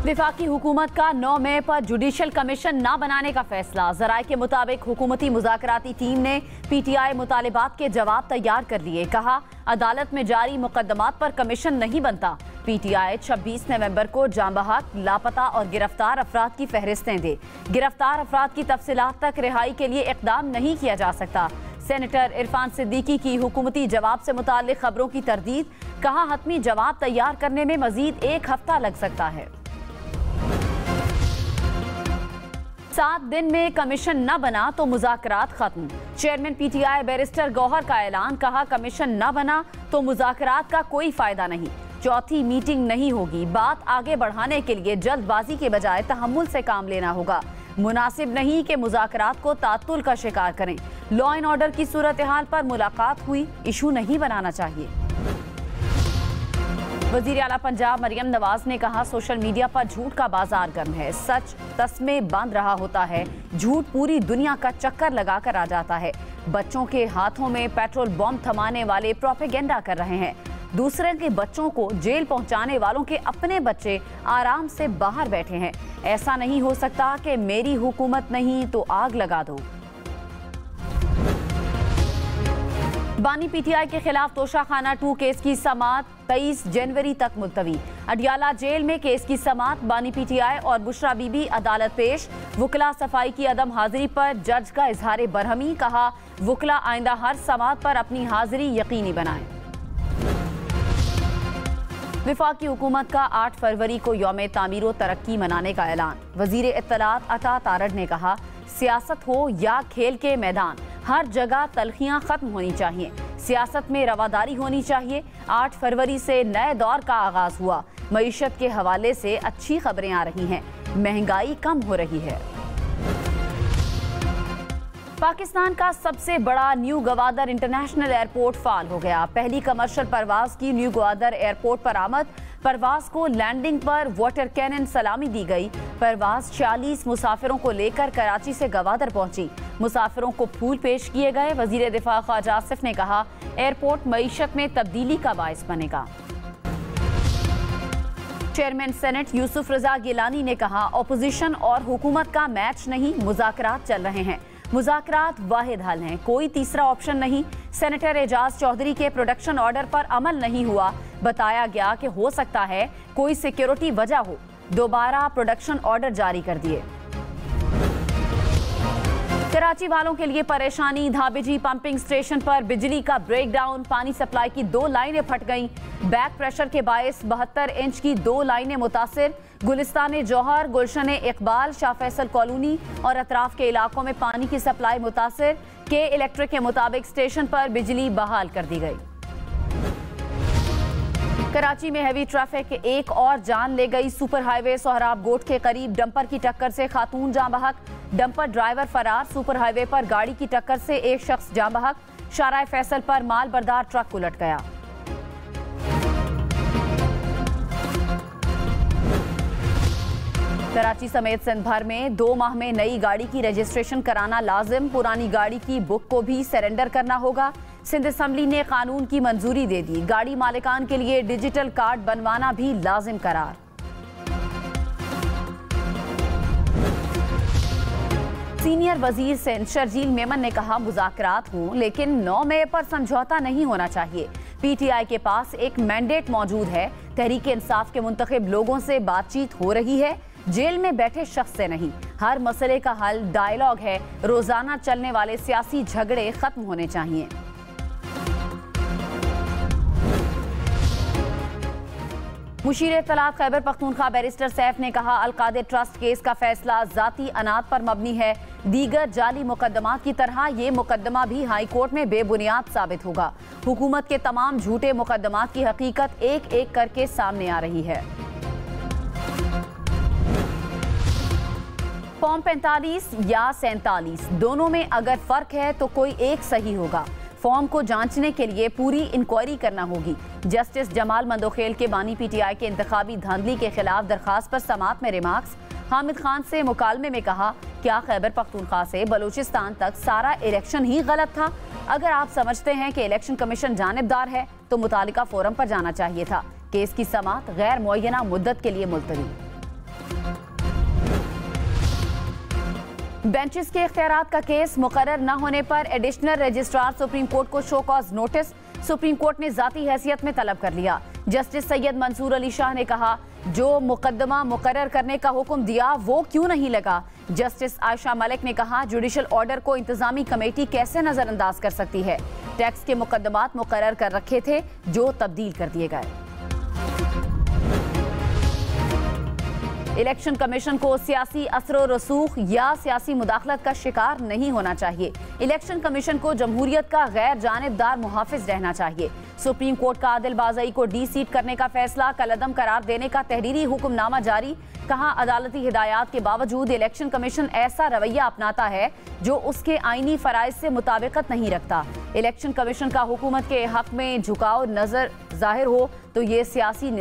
वफाकी हुकूमत का 9 मई पर जुडिशल कमीशन न बनाने का फैसला। जराये के मुताबिक हुकूमती मुज़ाकराती टीम ने PTI मुतालिबात के जवाब तैयार कर लिए। कहा, अदालत में जारी मुकदमात पर कमीशन नहीं बनता। PTI 26 नवंबर को जांबहक, लापता और गिरफ्तार अफराद की फहरिस्तें दे। गिरफ्तार अफराद की तफसीलात तक रिहाई के लिए इकदाम नहीं किया जा सकता। सेनेटर इरफान सिद्दीकी की हुकूमती जवाब से मुताल्लिक खबरों की तरदीद। कहा, हतमी जवाब तैयार करने में मजीद 1 हफ्ता लग सकता है। 7 दिन में कमीशन न बना तो मुज़ाकरात खत्म। चेयरमैन PTI बैरिस्टर गौहर का ऐलान। कहा, कमीशन न बना तो मुज़ाकरात का कोई फायदा नहीं। चौथी मीटिंग नहीं होगी। बात आगे बढ़ाने के लिए जल्दबाजी के बजाय तहम्मुल से काम लेना होगा। मुनासिब नहीं कि मुज़ाकरात को तात्तुल का शिकार करें। लॉ एंड ऑर्डर की सूरत हाल पर मुलाकात हुई, इशू नहीं बनाना चाहिए। वज़ीर आला पंजाब मरियम नवाज ने कहा, सोशल मीडिया पर झूठ का बाजार गर्म है। सच तस्मे बांध रहा होता है, झूठ पूरी दुनिया का चक्कर लगाकर आ जाता है। बच्चों के हाथों में पेट्रोल बम थमाने वाले प्रोपेगेंडा कर रहे हैं। दूसरे के बच्चों को जेल पहुंचाने वालों के अपने बच्चे आराम से बाहर बैठे हैं। ऐसा नहीं हो सकता कि मेरी हुकूमत नहीं तो आग लगा दो। बानी PTI के खिलाफ तोशाखाना 2 केस की समाअत 23 जनवरी तक मुलतवी। अडियाला जेल में केस की समाअत। बानी PTI और बुशरा बीबी अदालत पेश। वुकला सफाई की अदम हाजिरी पर जज का इजहार बरहमी। कहा, वुकला आइंदा हर समाअत पर अपनी हाजिरी यकीनी बनाएं। वफाकी हुकूमत का 8 फरवरी को यौम तामीर तरक्की मनाने का ऐलान। वजीर इत्तलात अता तारड़ ने कहा, सियासत हो या खेल के मैदान, हर जगह तलखियां खत्म होनी चाहिए। सियासत में रवादारी होनी चाहिए। 8 फरवरी से नए दौर का आगाज हुआ। मईशत के हवाले से अच्छी खबरें आ रही हैं। महंगाई कम हो रही है। पाकिस्तान का सबसे बड़ा न्यू गवादर इंटरनेशनल एयरपोर्ट फाल हो गया। पहली कमर्शियल परवाज की न्यू गवादर एयरपोर्ट पर आमद। परवाज को लैंडिंग पर वाटर कैनन सलामी दी गई। परवाज 40 मुसाफिरों को लेकर कराची से गवादर पहुंची। मुसाफिरों को फूल पेश किए गए। वजीर दिफा ख्वाजा आसिफ ने कहा, एयरपोर्ट मईशत में तब्दीली का बाइस बनेगा। चेयरमैन सेनेट यूसुफ रजा गिलानी ने कहा, ऑपोजिशन और हुकूमत का मैच नहीं, मुज़ाकरात चल रहे हैं। मुज़ाकरात वाहिद हल हैं, कोई तीसरा ऑप्शन नहीं। सेनेटर एजाज चौधरी के प्रोडक्शन ऑर्डर पर अमल नहीं हुआ। बताया गया कि हो सकता है कोई सिक्योरिटी वजह हो। दोबारा प्रोडक्शन ऑर्डर जारी कर दिए। कराची वालों के लिए परेशानी। धाबेजी पंपिंग स्टेशन पर बिजली का ब्रेकडाउन। पानी सप्लाई की 2 लाइनें फट गईं। बैक प्रेशर के बायस 72 इंच की 2 लाइनें मुतासिर। गुलिस्तान जौहर, गुलशन इकबाल, शाह फैसल कॉलोनी और अतराफ के इलाकों में पानी की सप्लाई मुतासिर। के इलेक्ट्रिक के मुताबिक स्टेशन पर बिजली बहाल कर दी गई। कराची में हैवी ट्रैफिक एक और जान ले गई। सुपर हाईवे सोहराब गोट के करीब डंपर की टक्कर से खातून जाँ बहक। डंपर ड्राइवर फरार। सुपर हाईवे पर गाड़ी की टक्कर से एक शख्स जाँ बहक। शाराय फैसल पर माल बरदार ट्रक उलट गया। कराची समेत सिंध भर में 2 माह में नई गाड़ी की रजिस्ट्रेशन कराना लाजिम। पुरानी गाड़ी की बुक को भी सरेंडर करना होगा। सिंध असम्बली ने कानून की मंजूरी दे दी। गाड़ी मालिकान के लिए डिजिटल कार्ड बनवाना भी लाजिम करार। सीनियर वजीर सिंध शर्जील मेमन ने कहा, मुज़ाकरात हों लेकिन 9 मई पर समझौता नहीं होना चाहिए। PTI के पास एक मैंडेट मौजूद है। तहरीक इंसाफ के मुंतखब लोगों से बातचीत हो रही है, जेल में बैठे शख्स से नहीं। हर मसले का हल डायलॉग है। रोजाना चलने वाले सियासी झगड़े खत्म होने चाहिए। मुशीर इत्तलात खैबर पख्तूनख्वा बैरिस्टर सैफ ने कहा, अलकादे ट्रस्ट केस का फैसला जाती अनात पर मबनी है। दीगर जाली मुकदमात की तरह ये मुकदमा भी हाई कोर्ट में बेबुनियाद साबित होगा। हुकूमत के तमाम झूठे मुकदमात की हकीकत एक एक करके सामने आ रही है। फॉर्म 45 या 47 दोनों में अगर फर्क है तो कोई एक सही होगा। फॉर्म को जांचने के लिए पूरी इंक्वायरी करना होगी। जस्टिस जमाल मंदोखेल के बानी PTI के इंतखाबी धांधली के खिलाफ दरखास्त पर समाअत में रिमार्क्स। हामिद खान से मुकालमे में कहा, क्या खैबर पख्तूनख्वा से बलूचिस्तान तक सारा इलेक्शन ही गलत था? अगर आप समझते हैं कि इलेक्शन कमीशन जानिबदार है तो मुतालिका फोरम पर जाना चाहिए था। केस की समाअत गैर मुअय्यना मुद्दत के लिए मुलतवी। बेंचेस के इख्तियारात का केस मुकर्रर न होने पर एडिशनल रजिस्ट्रार सुप्रीम कोर्ट को show cause notice. Supreme court ने जाती हैसियत में तलब कर लिया। जस्टिस सैयद मंसूर अली शाह ने कहा, जो मुकदमा मुकर्रर करने का हुक्म दिया वो क्यों नहीं लगा। जस्टिस आयशा मलिक ने कहा, जुडिशल ऑर्डर को इंतजामी कमेटी कैसे नजरअंदाज कर सकती है। टैक्स के मुकदमात मुकर्रर कर रखे थे जो तब्दील कर दिए गए। इलेक्शन कमीशन को सियासी असर व रसूख या सियासी मुदाखलत का शिकार नहीं होना चाहिए। इलेक्शन कमीशन को जमहूरियत का गैर जानिबदार मुहाफिज रहना चाहिए। सुप्रीम कोर्ट का आदिल बाज़ई को डी सीट करने का फैसला कलअदम करार देने का तहरीरी हुक्मनामा जारी। कहा, अदालती हिदायत के बावजूद इलेक्शन कमीशन ऐसा रवैया अपनाता है जो उसके आईनी फराइज से मुताबिकत नहीं रखता। इलेक्शन कमीशन का हुकूमत के हक में झुकाव नजर जाहिर हो तो ये सियासी